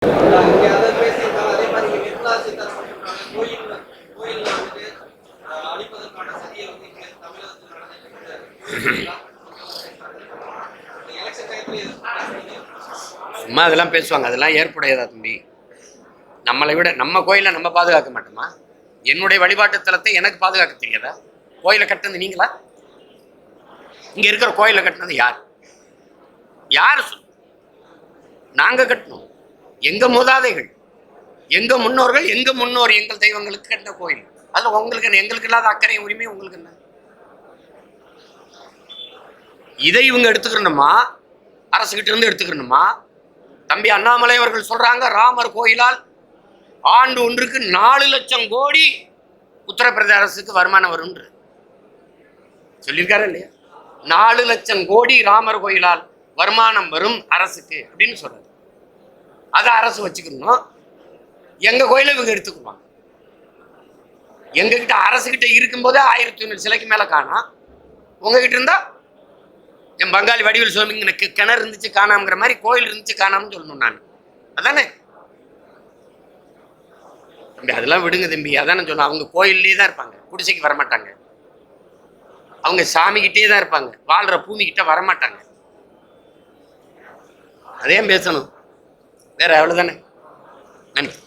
சும்மா அதெல்லாம் பேசுவாங்க, அதெல்லாம் ஏற்புடையதா தம்பி? நம்மளை விட நம்ம கோயிலை நம்ம பாதுகாக்க மாட்டோமா? என்னுடைய வழிபாட்டு தலத்தை எனக்கு பாதுகாக்க தெரியாதா? கோயிலை கட்டினது நீங்களா? இங்க இருக்கிற கோயிலை கட்டினது யார்? யார்? நாங்க கட்டணும். எங்க மூதாதைகள், எங்க முன்னோர்கள், எங்க முன்னோர் எங்கள் தெய்வங்களுக்கு கட்டின கோயில். அதுல உங்களுக்கு என்ன? எங்களுக்கு இல்லாத அக்கறை உரிமை உங்களுக்கு என்ன? இதை இவங்க எடுத்துக்கணுமா? அரசுகிட்ட இருந்து எடுத்துக்கணுமா? தம்பி அண்ணாமலை அவர்கள் சொல்றாங்க, ராமர் கோயிலால் ஆண்டு ஒன்றுக்கு 4 லட்சம் கோடி உத்தரப்பிரதேச அரசுக்கு வருமானம் வரும் சொல்லியிருக்காரு இல்லையா? 4 லட்சம் கோடி ராமர் கோயிலால் வருமானம் வரும் அரசுக்கு அப்படின்னு சொல்றாரு. அதை அரசு வச்சுக்கணும். எங்க கோயில இவங்க எடுத்துக்குவாங்க. எங்க கிட்ட அரசு கிட்ட இருக்கும் போதே 1100 சிலைக்கு மேல காணா. உங்ககிட்ட இருந்தா என் பங்காளி வடிவில் சுவாமி எனக்கு கிணறு இருந்துச்சு காணாமங்கிற மாதிரி கோயில் இருந்துச்சு காணாமன்னு சொல்லணும் நான். அதானே தம்பி? அதெல்லாம் விடுங்க தம்பி. அதானே சொன்னேன், அவங்க கோயிலே தான் இருப்பாங்க, குடிசைக்கு வரமாட்டாங்க. அவங்க சாமி கிட்டே தான் இருப்பாங்க, வாழ்ற பூமி கிட்ட வரமாட்டாங்க. அதே பேசணும் வேற. அவ்வளவுதானே. நன்றி.